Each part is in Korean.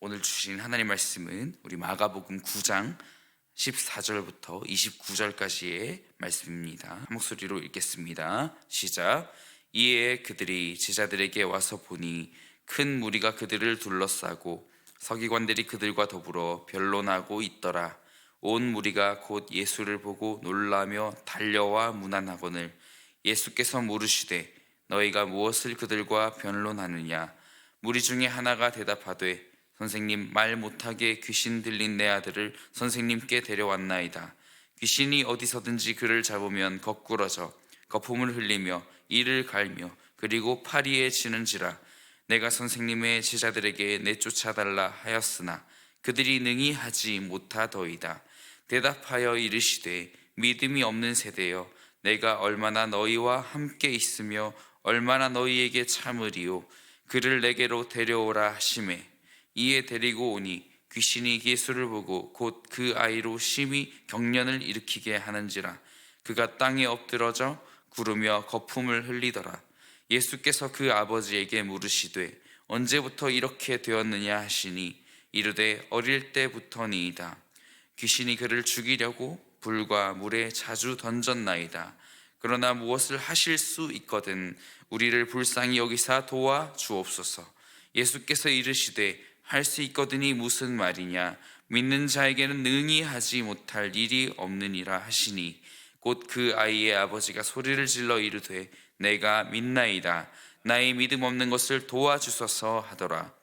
오늘 주신 하나님 말씀은 우리 마가복음 9장 14절부터 29절까지의 말씀입니다. 한 목소리로 읽겠습니다. 시작. 이에 그들이 제자들에게 와서 보니 큰 무리가 그들을 둘러싸고 서기관들이 그들과 더불어 변론하고 있더라. 온 무리가 곧 예수를 보고 놀라며 달려와 문안하거늘 예수께서 물으시되 너희가 무엇을 그들과 변론하느냐? 무리 중에 하나가 대답하되 선생님, 말 못하게 귀신 들린 내 아들을 선생님께 데려왔나이다. 귀신이 어디서든지 그를 잡으면 거꾸러져 거품을 흘리며 이를 갈며 그리고 파리에 지는지라. 내가 선생님의 제자들에게 내쫓아달라 하였으나 그들이 능히 하지 못하더이다. 대답하여 이르시되 믿음이 없는 세대여, 내가 얼마나 너희와 함께 있으며 얼마나 너희에게 참으리요. 그를 내게로 데려오라 하시매 이에 데리고 오니 귀신이 예수를 보고 곧 그 아이로 심히 경련을 일으키게 하는지라. 그가 땅에 엎드러져 구르며 거품을 흘리더라. 예수께서 그 아버지에게 물으시되 언제부터 이렇게 되었느냐 하시니 이르되 어릴 때부터니이다. 귀신이 그를 죽이려고 불과 물에 자주 던졌나이다. 그러나 무엇을 하실 수 있거든 우리를 불쌍히 여기사 도와 주옵소서. 예수께서 이르시되 할 수 있거든이 무슨 말이냐? 믿는 자에게는 능히 하지 못할 일이 없느니라 하시니 곧 그 아이의 아버지가 소리를 질러 이르되 내가 믿나이다. 나의 믿음 없는 것을 도와주소서 하더라.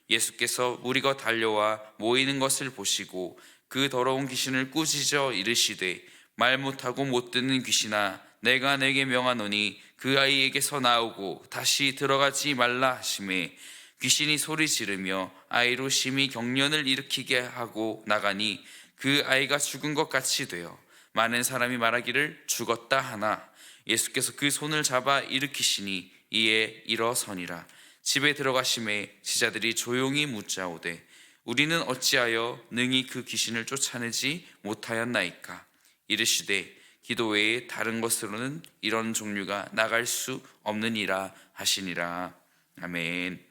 예수께서 무리가 달려와 모이는 것을 보시고 그 더러운 귀신을 꾸짖어 이르시되 말 못하고 못 듣는 귀신아, 내가 내게 명하노니 그 아이에게서 나오고 다시 들어가지 말라 하시매 귀신이 소리 지르며 아이로 심히 경련을 일으키게 하고 나가니 그 아이가 죽은 것 같이 되어 많은 사람이 말하기를 죽었다 하나 예수께서 그 손을 잡아 일으키시니 이에 일어서니라. 집에 들어가심에 제자들이 조용히 묻자오되 우리는 어찌하여 능히 그 귀신을 쫓아내지 못하였나이까? 이르시되 기도 외에 다른 것으로는 이런 종류가 나갈 수 없느니라 하시니라. 아멘.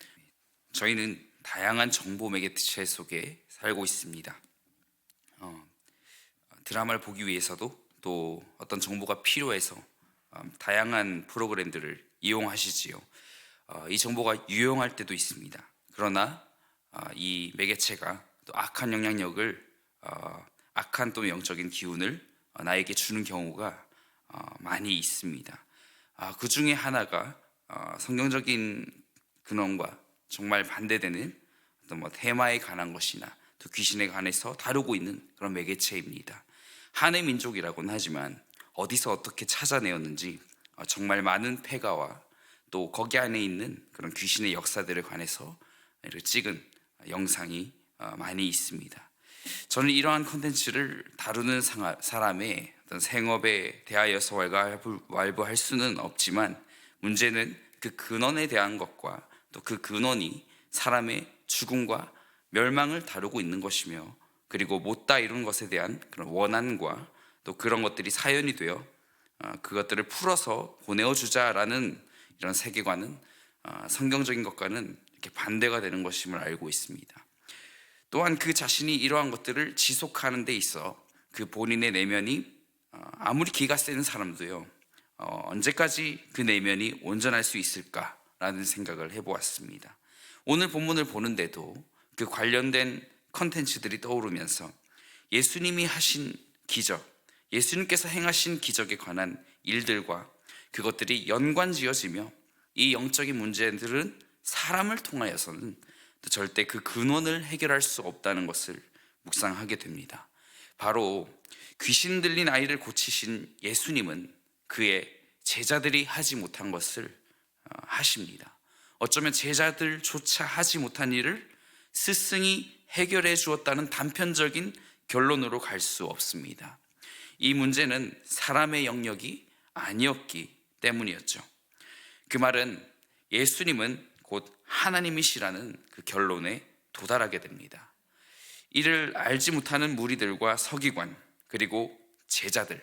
저희는 다양한 정보 매개체 속에 살고 있습니다. 드라마를 보기 위해서도 또 어떤 정보가 필요해서 다양한 프로그램들을 이용하시지요. 이 정보가 유용할 때도 있습니다. 그러나 이 매개체가 또 악한 영향력을 악한 또 영적인 기운을 나에게 주는 경우가 많이 있습니다. 그 중에 하나가 성경적인 근원과 정말 반대되는 어떤 테마에 관한 것이나 또 귀신에 관해서 다루고 있는 그런 매개체입니다. 한의 민족이라고는 하지만 어디서 어떻게 찾아내었는지 정말 많은 폐가와 또 거기 안에 있는 그런 귀신의 역사들에 관해서 찍은 영상이 많이 있습니다. 저는 이러한 컨텐츠를 다루는 사람의 어떤 생업에 대하여서 왈부할 수는 없지만 문제는 그 근원에 대한 것과 또 그 근원이 사람의 죽음과 멸망을 다루고 있는 것이며 그리고 못다 이룬 것에 대한 그런 원한과 또 그런 것들이 사연이 되어 그것들을 풀어서 보내어주자라는 이런 세계관은 성경적인 것과는 이렇게 반대가 되는 것임을 알고 있습니다. 또한 그 자신이 이러한 것들을 지속하는 데 있어 그 본인의 내면이 아무리 기가 센 사람도요 언제까지 그 내면이 온전할 수 있을까라는 생각을 해보았습니다. 오늘 본문을 보는데도 그 관련된 컨텐츠들이 떠오르면서 예수님이 하신 기적, 예수님께서 행하신 기적에 관한 일들과 그것들이 연관지어지며 이 영적인 문제들은 사람을 통하여서는 절대 그 근원을 해결할 수 없다는 것을 묵상하게 됩니다. 바로 귀신 들린 아이를 고치신 예수님은 그의 제자들이 하지 못한 것을 하십니다. 어쩌면 제자들조차 하지 못한 일을 스승이 해결해 주었다는 단편적인 결론으로 갈 수 없습니다. 이 문제는 사람의 영역이 아니었기 때문이었죠. 그 말은 예수님은 곧 하나님이시라는 그 결론에 도달하게 됩니다. 이를 알지 못하는 무리들과 서기관 그리고 제자들,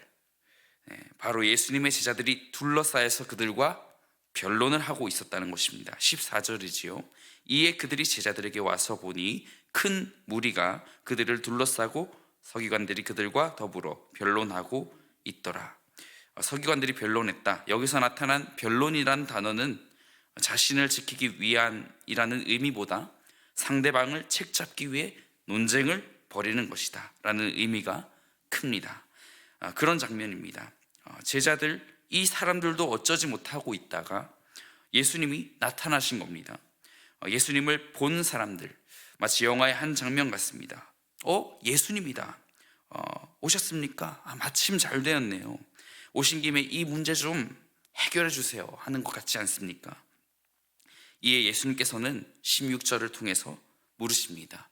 바로 예수님의 제자들이 둘러싸여서 그들과 변론을 하고 있었다는 것입니다. 14절이지요. 이에 그들이 제자들에게 와서 보니 큰 무리가 그들을 둘러싸고 서기관들이 그들과 더불어 변론하고 있더라. 서기관들이 변론했다. 여기서 나타난 변론이란 단어는 자신을 지키기 위한이라는 의미보다 상대방을 책잡기 위해 논쟁을 벌이는 것이다 라는 의미가 큽니다. 그런 장면입니다. 제자들, 이 사람들도 어쩌지 못하고 있다가 예수님이 나타나신 겁니다. 예수님을 본 사람들, 마치 영화의 한 장면 같습니다. 예수님이다. 오셨습니까? 마침 잘 되었네요. 오신 김에 이 문제 좀 해결해 주세요 하는 것 같지 않습니까? 이에 예수님께서는 16절을 통해서 물으십니다.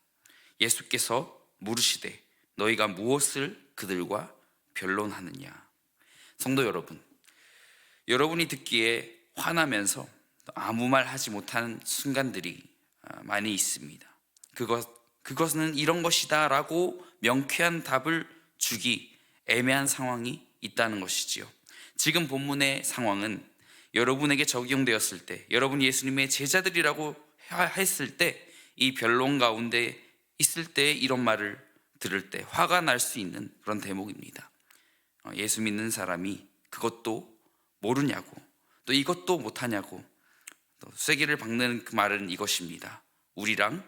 예수께서 물으시되 너희가 무엇을 그들과 변론하느냐. 성도 여러분, 여러분이 듣기에 화나면서 아무 말 하지 못하는 순간들이 많이 있습니다. 그것은 이런 것이다 라고 명쾌한 답을 주기 애매한 상황이 있다는 것이지요. 지금 본문의 상황은 여러분에게 적용되었을 때, 여러분이 예수님의 제자들이라고 했을 때, 이 변론 가운데 있을 때 이런 말을 들을 때 화가 날 수 있는 그런 대목입니다. 예수 믿는 사람이 그것도 모르냐고, 또 이것도 못하냐고, 또 쐐기를 박는 그 말은 이것입니다. 우리랑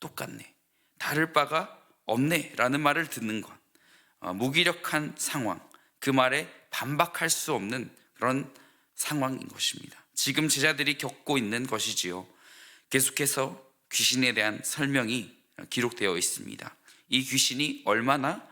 똑같네, 다를 바가 없네 라는 말을 듣는 것, 무기력한 상황, 그 말에 반박할 수 없는 그런 상황인 것입니다. 지금 제자들이 겪고 있는 것이지요. 계속해서 귀신에 대한 설명이 기록되어 있습니다. 이 귀신이 얼마나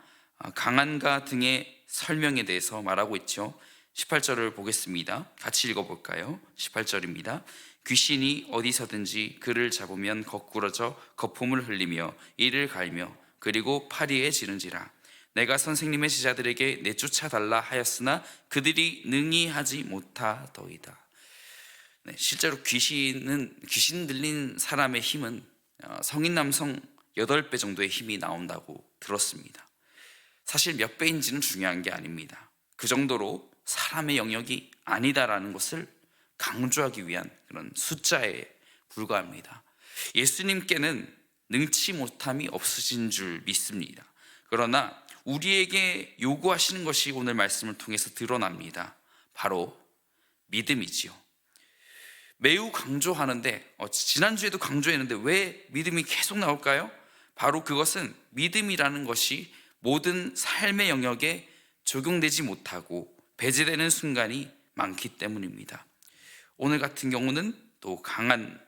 강한가 등의 설명에 대해서 말하고 있죠. 18절을 보겠습니다. 같이 읽어볼까요? 18절입니다. 귀신이 어디서든지 그를 잡으면 거꾸러져 거품을 흘리며 이를 갈며 그리고 파리에 지른지라. 내가 선생님의 제자들에게 내쫓아달라 하였으나 그들이 능히 하지 못하더이다. 실제로 귀신 들린 사람의 힘은 성인 남성 8배 정도의 힘이 나온다고 들었습니다. 사실 몇 배인지는 중요한 게 아닙니다. 그 정도로 사람의 영역이 아니다라는 것을 강조하기 위한 그런 숫자에 불과합니다. 예수님께는 능치 못함이 없으신 줄 믿습니다. 그러나 우리에게 요구하시는 것이 오늘 말씀을 통해서 드러납니다. 바로 믿음이지요. 매우 강조하는데 지난주에도 강조했는데 왜 믿음이 계속 나올까요? 바로 그것은 믿음이라는 것이 모든 삶의 영역에 적용되지 못하고 배제되는 순간이 많기 때문입니다. 오늘 같은 경우는 또 강한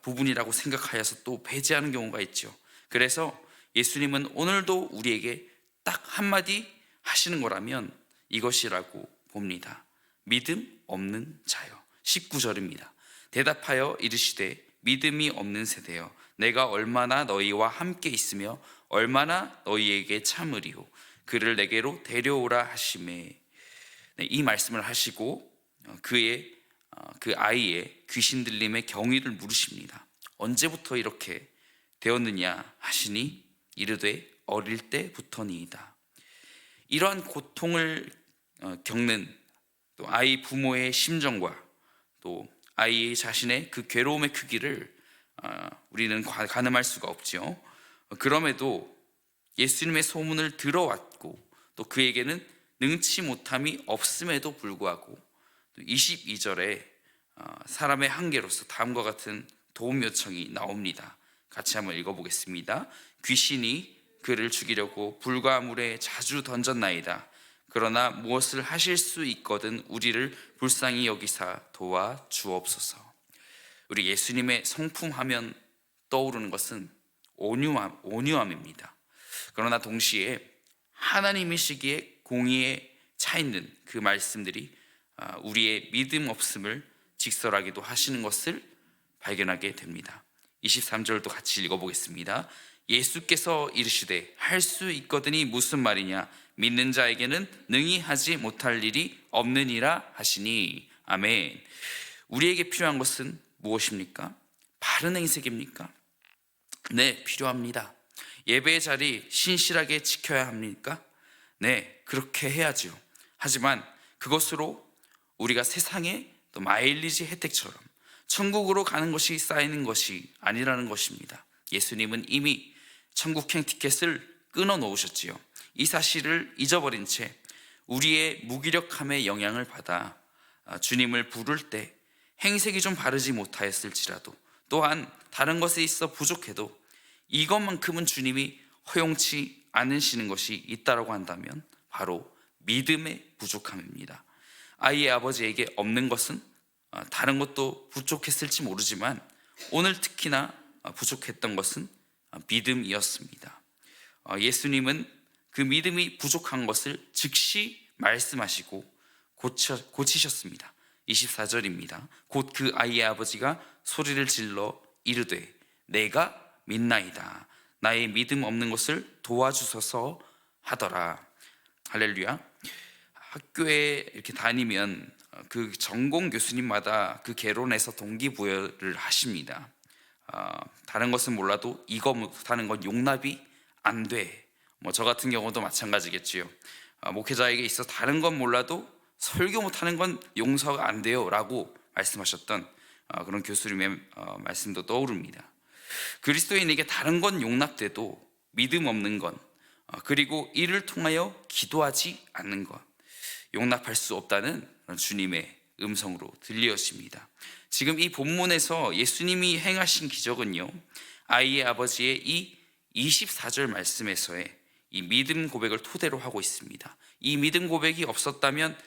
부분이라고 생각하여서 또 배제하는 경우가 있죠. 그래서 예수님은 오늘도 우리에게 딱 한마디 하시는 거라면 이것이라고 봅니다. 믿음 없는 자여. 19절입니다. 대답하여 이르시되 믿음이 없는 세대여, 내가 얼마나 너희와 함께 있으며 얼마나 너희에게 참으리요. 그를 내게로 데려오라 하시매. 이 말씀을 하시고 그 아이의 귀신 들림의 경위를 물으십니다. 언제부터 이렇게 되었느냐 하시니 이르되 어릴 때부터니이다. 이러한 고통을 겪는 또 아이 부모의 심정과 또 아이 자신의 그 괴로움의 크기를 우리는 가늠할 수가 없죠. 그럼에도 예수님의 소문을 들어왔고 또 그에게는 능치 못함이 없음에도 불구하고 22절에 사람의 한계로서 다음과 같은 도움 요청이 나옵니다. 같이 한번 읽어보겠습니다. 귀신이 그를 죽이려고 불과 물에 자주 던졌나이다. 그러나 무엇을 하실 수 있거든 우리를 불쌍히 여기사 도와 주옵소서. 우리 예수님의 성품하면 떠오르는 것은 온유함입니다. 그러나 동시에 하나님이시기에 공의에 차 있는 그 말씀들이 우리의 믿음 없음을 직설하기도 하시는 것을 발견하게 됩니다. 23절도 같이 읽어보겠습니다. 예수께서 이르시되 할 수 있거든이 무슨 말이냐, 믿는 자에게는 능히 하지 못할 일이 없느니라 하시니. 아멘. 우리에게 필요한 것은 무엇입니까? 바른 행색입니까? 네, 필요합니다. 예배의 자리 신실하게 지켜야 합니까? 네, 그렇게 해야죠. 하지만 그것으로 우리가 세상의 또 마일리지 혜택처럼 천국으로 가는 것이 쌓이는 것이 아니라는 것입니다. 예수님은 이미 천국행 티켓을 끊어 놓으셨지요. 이 사실을 잊어버린 채 우리의 무기력함의 영향을 받아 주님을 부를 때 행색이 좀 바르지 못하였을지라도, 또한 다른 것에 있어 부족해도 이것만큼은 주님이 허용치 않으시는 것이 있다라고 한다면 바로 믿음의 부족함입니다. 아이의 아버지에게 없는 것은 다른 것도 부족했을지 모르지만 오늘 특히나 부족했던 것은 믿음이었습니다. 예수님은 그 믿음이 부족한 것을 즉시 말씀하시고 고치셨습니다. 24절입니다. 곧 그 아이의 아버지가 소리를 질러 이르되 내가 믿나이다. 나의 믿음 없는 것을 도와주소서 하더라. 할렐루야. 학교에 이렇게 다니면 그 전공 교수님마다 그 개론에서 동기부여를 하십니다. 다른 것은 몰라도 이거 못하는 건 용납이 안 돼. 저 같은 경우도 마찬가지겠지요. 목회자에게 있어 다른 건 몰라도 설교 못하는 건 용서가 안 돼요 라고 말씀하셨던 그런 교수님의 말씀도 떠오릅니다. 그리스도인에게 다른 건 용납돼도 믿음 없는 것, 그리고 이를 통하여 기도하지 않는 것, 용납할 수 없다는 주님의 음성으로 들려집니다. 지금 이 본문에서 예수님이 행하신 기적은요, 아이의 아버지의 이 24절 말씀에서의 이 믿음 고백을 토대로 하고 있습니다. 이 믿음 고백이 없었다면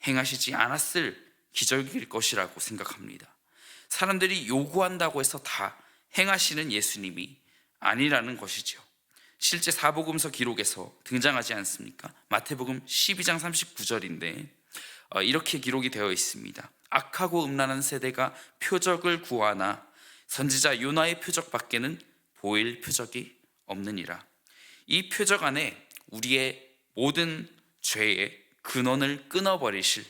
행하시지 않았을 기적일 것이라고 생각합니다. 사람들이 요구한다고 해서 다 행하시는 예수님이 아니라는 것이죠. 실제 사복음서 기록에서 등장하지 않습니까? 마태복음 12장 39절인데 이렇게 기록이 되어 있습니다. 악하고 음란한 세대가 표적을 구하나 선지자 요나의 표적 밖에는 보일 표적이 없느니라. 이 표적 안에 우리의 모든 죄의 근원을 끊어버리실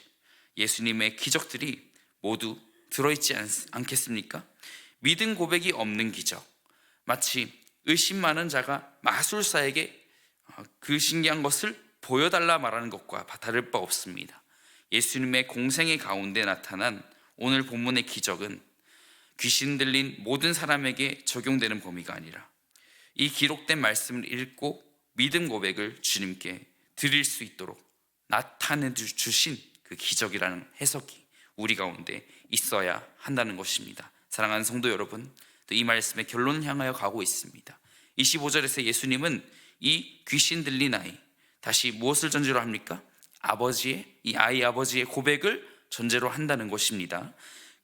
예수님의 기적들이 모두 들어있지 않겠습니까? 믿음 고백이 없는 기적, 마치 의심 많은 자가 마술사에게 그 신기한 것을 보여달라 말하는 것과 다를 바 없습니다. 예수님의 공생의 가운데 나타난 오늘 본문의 기적은 귀신 들린 모든 사람에게 적용되는 범위가 아니라 이 기록된 말씀을 읽고 믿음 고백을 주님께 드릴 수 있도록 나타내 주신 그 기적이라는 해석이 우리 가운데 있어야 한다는 것입니다. 사랑하는 성도 여러분, 또 이 말씀의 결론을 향하여 가고 있습니다. 25절에서 예수님은 이 귀신 들린 아이, 다시 무엇을 전제로 합니까? 이 아이 아버지의 고백을 전제로 한다는 것입니다.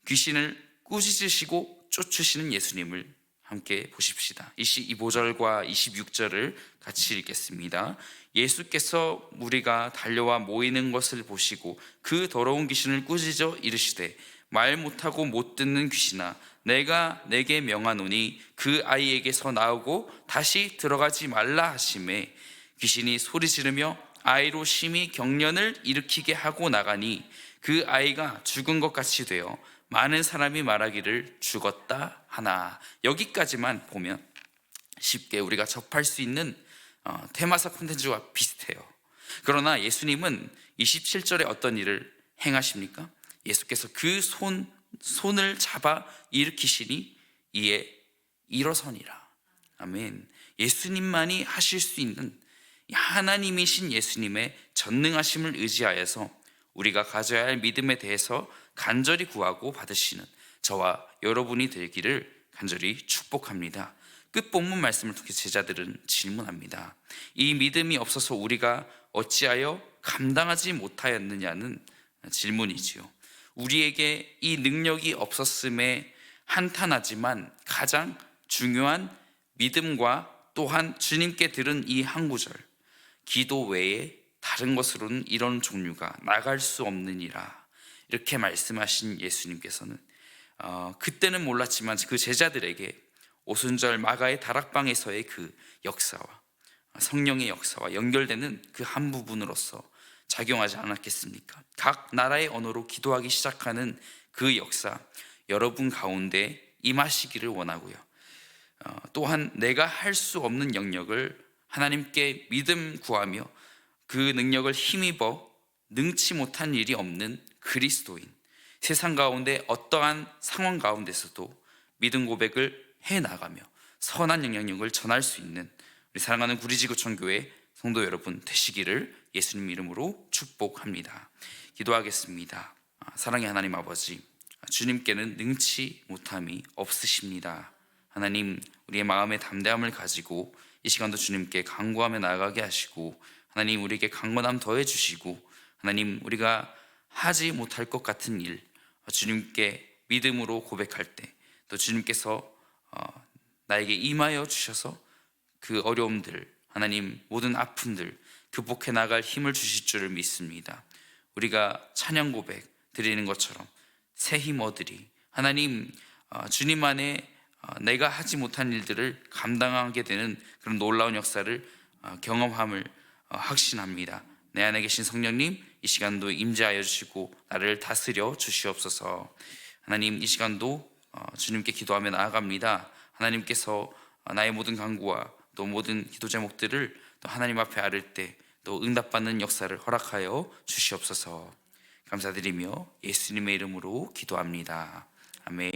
귀신을 꾸짖으시고 쫓으시는 예수님을 함께 보십시다. 25절과 26절을 같이 읽겠습니다. 예수께서 무리가 달려와 모이는 것을 보시고 그 더러운 귀신을 꾸짖어 이르시되 말 못하고 못 듣는 귀신아, 내가 내게 명하노니 그 아이에게서 나오고 다시 들어가지 말라 하시매 귀신이 소리 지르며 아이로 심히 경련을 일으키게 하고 나가니 그 아이가 죽은 것 같이 되어 많은 사람이 말하기를 죽었다 하나. 여기까지만 보면 쉽게 우리가 접할 수 있는 테마사 콘텐츠와 비슷해요. 그러나 예수님은 27절에 어떤 일을 행하십니까? 예수께서 그 손을 잡아 일으키시니 이에 일어서니라. 아멘. 예수님만이 하실 수 있는 하나님이신 예수님의 전능하심을 의지하여서 우리가 가져야 할 믿음에 대해서 간절히 구하고 받으시는 저와 여러분이 되기를 간절히 축복합니다. 끝본문 말씀을 통해 제자들은 질문합니다. 이 믿음이 없어서 우리가 어찌하여 감당하지 못하였느냐는 질문이지요. 우리에게 이 능력이 없었음에 한탄하지만 가장 중요한 믿음과 또한 주님께 들은 이 한 구절, 기도 외에 다른 것으로는 이런 종류가 나갈 수 없느니라, 이렇게 말씀하신 예수님께서는 그때는 몰랐지만 그 제자들에게 오순절 마가의 다락방에서의 그 역사와 성령의 역사와 연결되는 그 한 부분으로서 작용하지 않았겠습니까? 각 나라의 언어로 기도하기 시작하는 그 역사, 여러분 가운데 임하시기를 원하고요. 또한 내가 할 수 없는 영역을 하나님께 믿음 구하며 그 능력을 힘입어 능치 못한 일이 없는 그리스도인, 세상 가운데 어떠한 상황 가운데서도 믿음 고백을 해나가며 선한 영향력을 전할 수 있는 우리 사랑하는 구리지구촌교회 성도 여러분 되시기를 예수님 이름으로 축복합니다. 기도하겠습니다. 사랑의 하나님 아버지, 주님께는 능치 못함이 없으십니다. 하나님, 우리의 마음의 담대함을 가지고 이 시간도 주님께 간구하며 나아가게 하시고, 하나님 우리에게 강건함 더해 주시고, 하나님 우리가 하지 못할 것 같은 일 주님께 믿음으로 고백할 때 또 주님께서 나에게 임하여 주셔서 그 어려움들, 하나님 모든 아픔들 극복해 나갈 힘을 주실 줄을 믿습니다. 우리가 찬양 고백 드리는 것처럼 새 힘 얻으리, 하나님 주님 안에 내가 하지 못한 일들을 감당하게 되는 그런 놀라운 역사를 경험함을 확신합니다. 내 안에 계신 성령님, 이 시간도 임재하여 주시고 나를 다스려 주시옵소서. 하나님, 이 시간도 주님께 기도하며 나아갑니다. 하나님께서 나의 모든 간구와 또 모든 기도 제목들을 또 하나님 앞에 아를 때 또 응답받는 역사를 허락하여 주시옵소서. 감사드리며 예수님의 이름으로 기도합니다. 아멘.